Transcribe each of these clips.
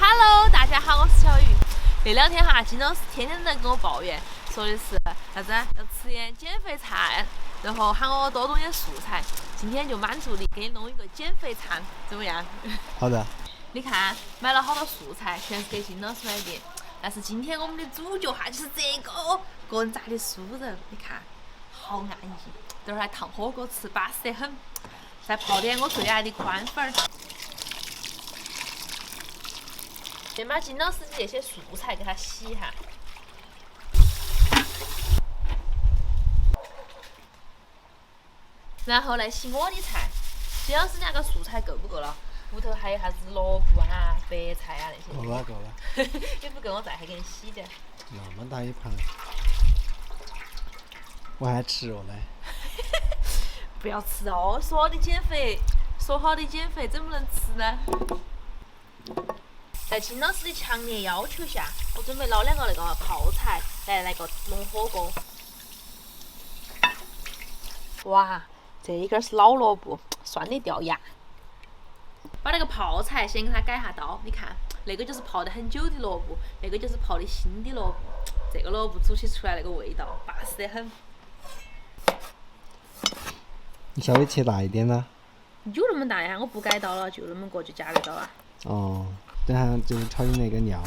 Hello，大家好，我是小雨。那两天哈，金老师天天都在跟我抱怨，说的是啥子要吃点减肥餐，然后喊我多弄点素菜。今天就满足你，给你弄一个减肥餐，怎么样？好的。你看，买了好多素菜，全是给金老师买的。但是今天我们的主角哈，就是这个个人炸的酥肉，你看，好安逸。等会儿来烫火锅吃，巴适得很。再泡点我最爱的宽粉儿。先把金老师的这些素菜给它洗一下，然后来洗我的菜。金老师那个素菜够不够了？屋头还有啥子萝卜啊、白菜啊那些。够了够了。你不够我再给你洗点。那么大一盘，我还吃肉嘞。不要吃哦！说好的减肥，说好的减肥，怎么能吃呢？在金老师的强烈要求下，我准备捞两个那个泡菜来个弄火锅。哇，这一根是老萝卜，酸的掉牙。把那个泡菜先给它改下刀，你看，那个就是泡得很久的萝卜，那个就是泡的新的萝卜。这个萝卜煮起出来那个味道，巴适得很。你稍微切大一点呢。有那么大呀？我不改刀了，就那么个就夹得到了。哦，等下就是炒你那个料，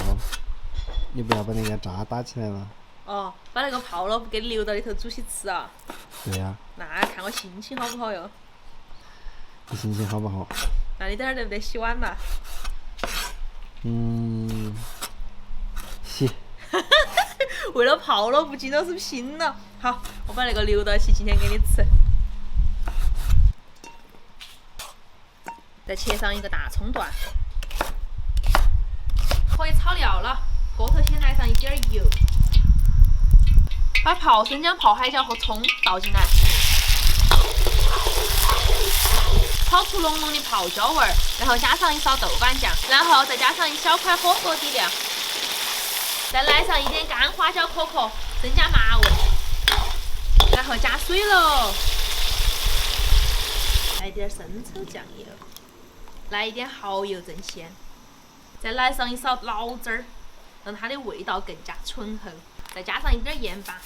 你不要把那个渣打起来了。哦，把那个泡萝卜给留到里头煮起吃啊？对呀。那看我心情好不好哟？你心情好不好？那你等会儿得不得洗碗嘛？洗。为了泡萝卜，金老师拼了。好，我把那个留到起，今天给你吃。再切上一个大葱段，可以炒料了。锅头先来上一点油，把泡生姜、泡海椒和葱倒进来，炒出浓浓的泡椒味儿，然后加上一勺豆瓣酱，然后再加上一小块火锅底料，再来上一点干花椒壳壳，增加麻味，然后加水喽，来点生抽酱油。来一点蚝油增鲜，再来上一勺老汁儿，让它的味道更加醇厚。再加上一点盐巴，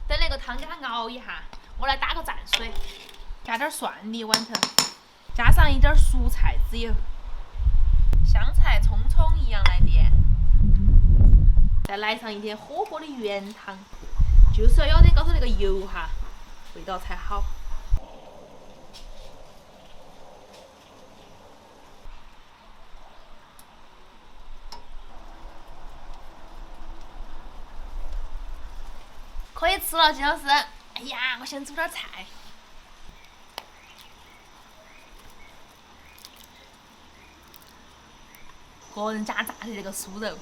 等那个汤给它熬一下，我来打个蘸水，加点蒜泥碗头，加上一点蔬菜籽油，香菜、葱一样来点，再来上一点火锅的原汤，就是要点高头那个油哈，味道才好。可以吃了，金老师。哎呀，我先煮点菜。个人家炸的那个酥肉，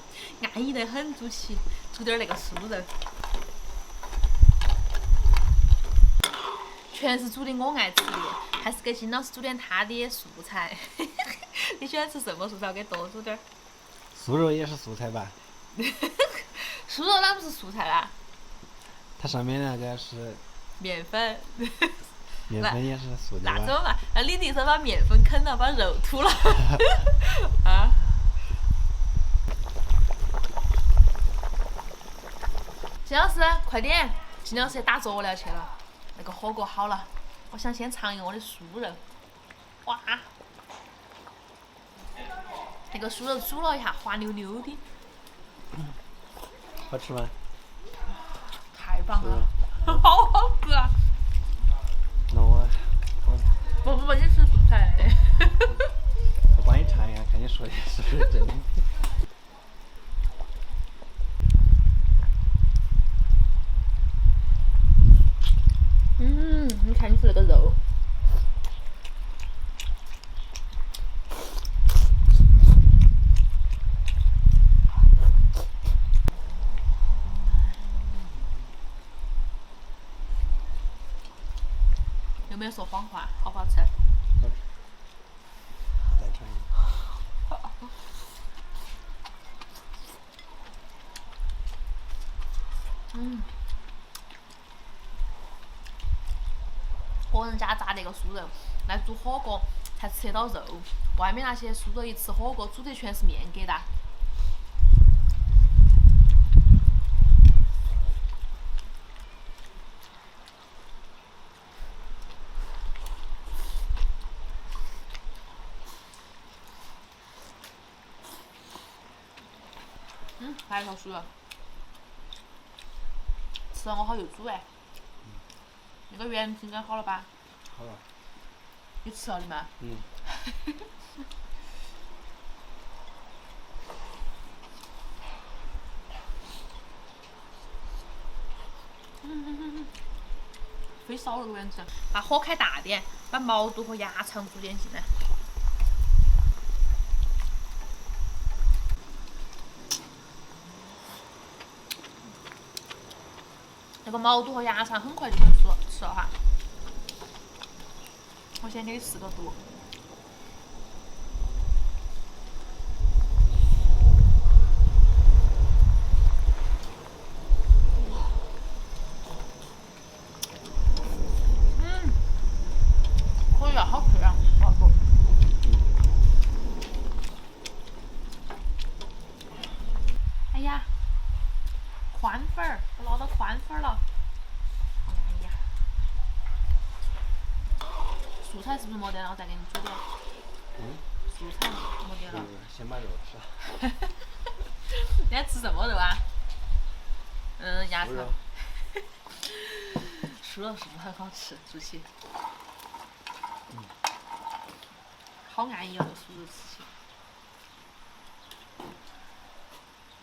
安逸得很，煮点那个酥肉，全是煮的我爱吃的，还是给金老师煮点他的素菜。你喜欢吃什么素菜？我给多煮点。素肉也是素菜吧？酥肉哪不是素菜啦？它上面那个是面粉，面粉也是素的吧？那怎么办？那李迪生把面粉啃了，把肉吐了。啊！金老师，快点！金老师打佐料去了。那个火锅好了，我想先尝一个我的酥肉。哇！那个酥肉煮了一下，滑溜溜的。好吃吗？太棒了，好好吃啊！那我不，你吃素菜的。我帮你尝一下，看你说的是不是真的。你看你吃那个肉，有没有说谎话？好不好吃？再尝一个。个人家炸那个酥肉来煮火锅，才吃得到肉。外面那些苏州一吃火锅，煮的全是面疙瘩。来一条酥肉，吃完我好又煮哎。那个圆平羹好了吧？好了。你吃了的吗？飞烧了个圆子，把火开大点，把毛肚和鸭肠煮点进来。那个毛肚和鸭肠很快就能吃了哈。我先给你试个毒。可以啊，好吃啊，毛肚。哎呀，宽粉儿，我捞到宽粉儿了。哎呀，素菜是不是没得了？我再给你煮点。素菜没得了。先把肉吃了。你在吃什么肉啊？鸭肠。酥肉是不是很好吃？煮起。好安逸啊，这酥肉吃起。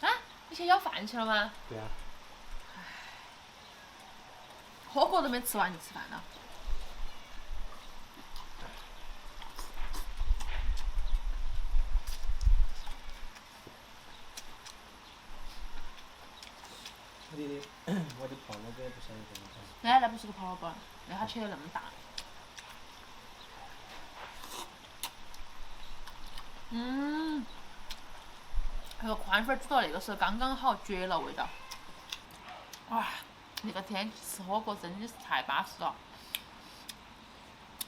啊，你去舀饭去了吗？对啊。火锅都没吃完就吃饭了。我的泡萝卜也不晓得怎么整。哎，那不是个泡萝卜，那它切得那么大。那个宽粉煮到那个时候刚刚好，绝了味道。哇，那个天气吃火锅真的是太巴适了。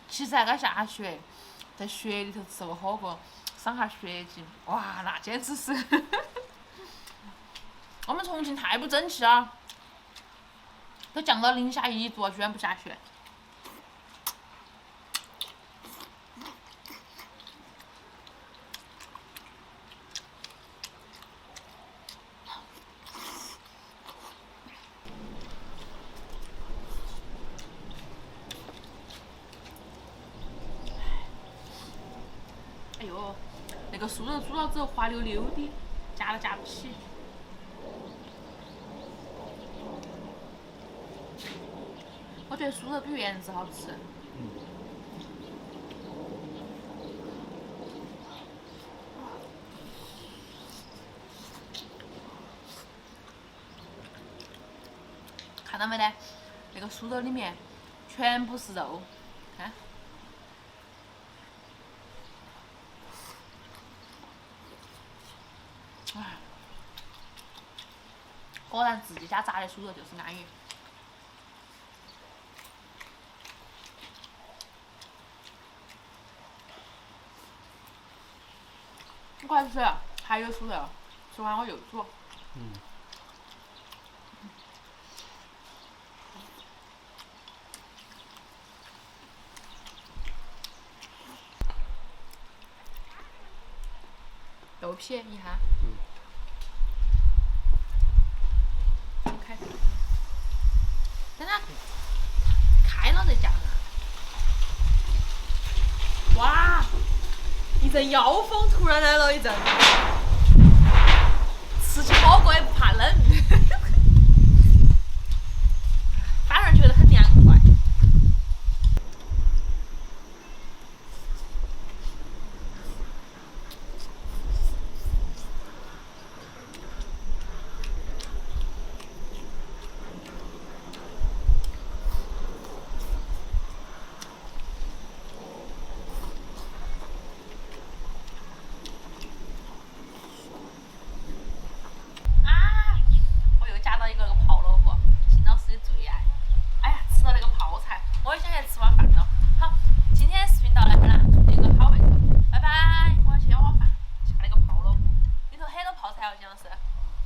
其实还该下雪，在雪里头吃个火锅，赏下雪景，哇，那简直是。我们重庆太不争气了，都降到零下1度了，居然不下雪。哎呦，那个酥肉煮了之后滑溜溜的，夹都夹不起。我觉得酥肉比圆子好吃。看到没得？那个酥肉里面全部是肉，看。果然自己家炸的酥肉就是安逸。你快吃，还有酥肉，吃完我又煮。豆皮一下。开。等它开了再夹嘛。哇！一阵妖风突然来了一阵，吃起火锅也不怕冷，反而觉得很凉快。好像是。